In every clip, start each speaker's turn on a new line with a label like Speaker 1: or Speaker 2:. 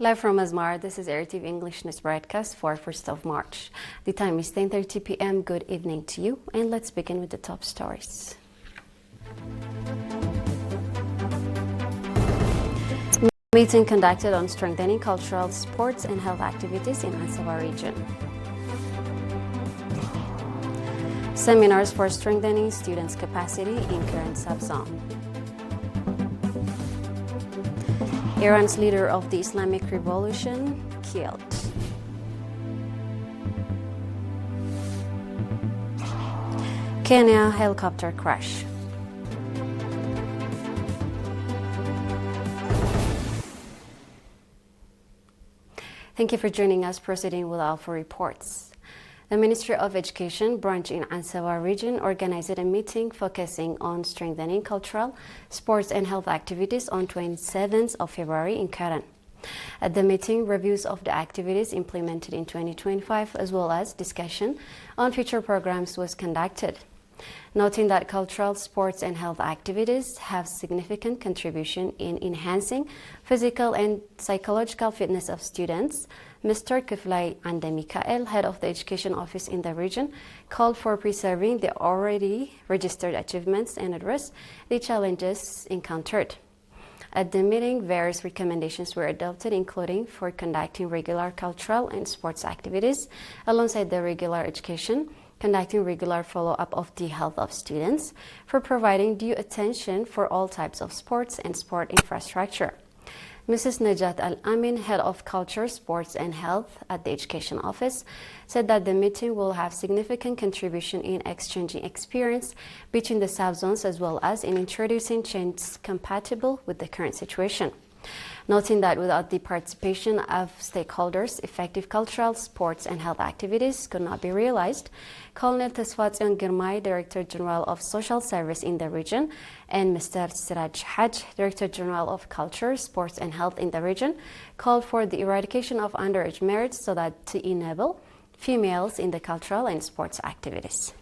Speaker 1: Live from Asmara, this is ERi-TV English News Broadcast for 1st of March. The time is 10:30 p.m. Good evening to you, and let's begin with the top stories. Meeting conducted on strengthening cultural, sports and health activities in Asava region. Seminars for strengthening students' capacity in current subzone. Iran's leader of the Islamic Revolution killed. Kenya helicopter crash. Thank you for joining us. Proceeding with our full reports. The Ministry of Education branch in Asava region organized a meeting focusing on strengthening cultural, sports and health activities on 27th of February in Karen. At the meeting, reviews of the activities implemented in 2025 as well as discussion on future programs was conducted. Noting that cultural, sports and health activities have significant contribution in enhancing physical and psychological fitness of students, Mr. Kiflay Andemikael, head of the education office in the region, called for preserving the already registered achievements and address the challenges encountered. At the meeting, various recommendations were adopted, including for conducting regular cultural and sports activities alongside the regular education, conducting regular follow-up of the health of students, for providing due attention for all types of sports and sport infrastructure. Mrs. Najat Al-Amin, head of culture, sports and health at the education office, said that the meeting will have significant contribution in exchanging experience between the subzones as well as in introducing changes compatible with the current situation. Noting that without the participation of stakeholders, effective cultural, sports and health activities could not be realized, Colonel Tesfatzion Girmay, Director General of Social Service in the region, and Mr. Siraj Haj, Director General of Culture, Sports and Health in the region, called for the eradication of underage marriage so that to enable females in the cultural and sports activities.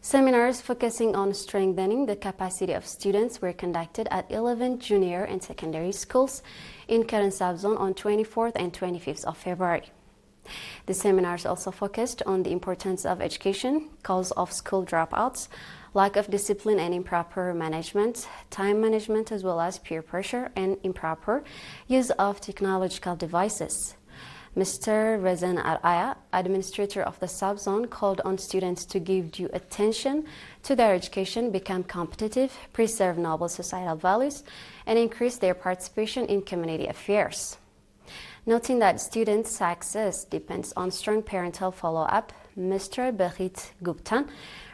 Speaker 1: Seminars focusing on strengthening the capacity of students were conducted at 11 junior and secondary schools in Karen Subzone on 24th and 25th of February. The seminars also focused on the importance of education, cause of school dropouts, lack of discipline and improper management, time management as well as peer pressure and improper use of technological devices. Mr. Rezan Araya, administrator of the subzone, called on students to give due attention to their education, become competitive, preserve noble societal values, and increase their participation in community affairs. Noting that students' success depends on strong parental follow-up, Mr. Behit Guptan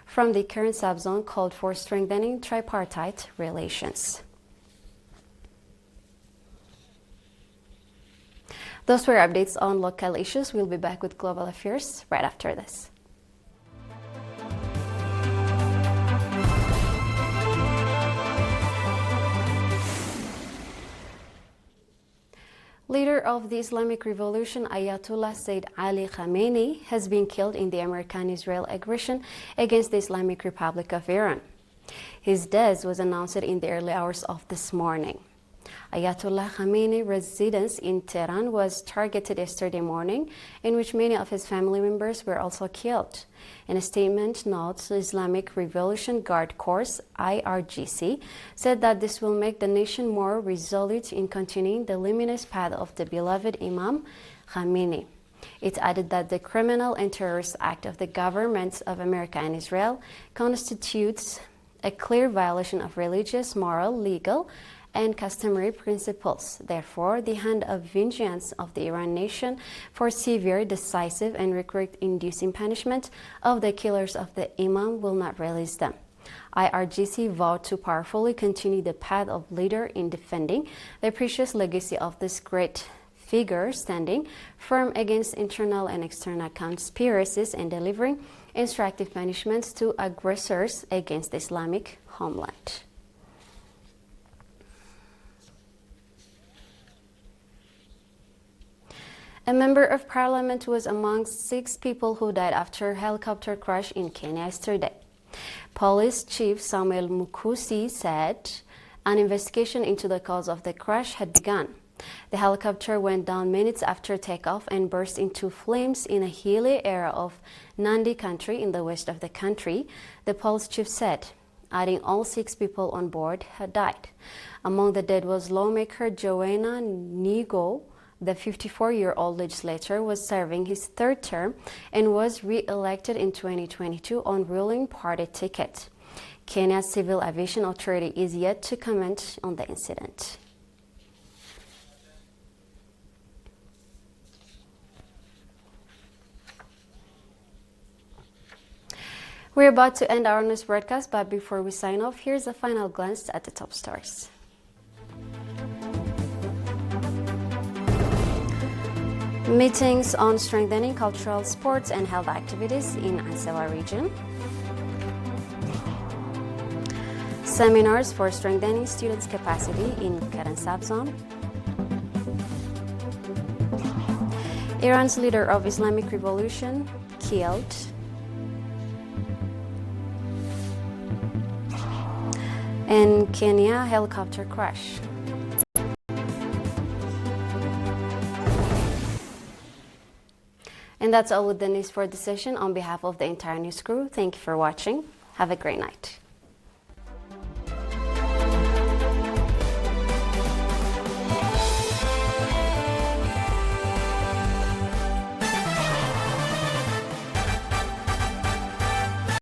Speaker 1: from the current subzone called for strengthening tripartite relations. Those were updates on local issues. We'll be back with global affairs right after this. Leader of the Islamic Revolution, Ayatollah Sayyid Ali Khamenei, has been killed in the American-Israel aggression against the Islamic Republic of Iran. His death was announced in the early hours of this morning. Ayatollah Khamenei's residence in Tehran was targeted yesterday morning, in which many of his family members were also killed. In a statement, the Islamic Revolution Guard Corps, IRGC, said that this will make the nation more resolute in continuing the luminous path of the beloved Imam Khamenei. It added that the criminal and terrorist act of the governments of America and Israel constitutes a clear violation of religious, moral, legal, and customary principles. Therefore, the hand of vengeance of the Iran nation for severe, decisive, and regret-inducing punishment of the killers of the Imam will not release them. IRGC vowed to powerfully continue the path of leader in defending the precious legacy of this great figure, standing firm against internal and external conspiracies and delivering instructive punishments to aggressors against the Islamic homeland. A member of parliament was among 6 people who died after a helicopter crash in Kenya yesterday. Police Chief Samuel Mukusi said An investigation into the cause of the crash had begun. The helicopter went down minutes after takeoff and burst into flames in a hilly area of Nandi country in the west of the country, the police chief said, adding all 6 people on board had died. Among the dead was lawmaker Joanna Nigo. The 54-year-old legislator was serving his 3rd term and was re-elected in 2022 on ruling party ticket. Kenya's Civil Aviation Authority is yet to comment on the incident. We're about to end our news broadcast, but before we sign off, here's a final glance at the top stories. Meetings on strengthening cultural, sports and health activities in Asava region. Seminars for strengthening students' capacity in Karansab zone. Iran's leader of Islamic Revolution killed. And Kenya helicopter crash. And that's all with the news for this session. On behalf of the entire news crew, thank you for watching. Have a great night.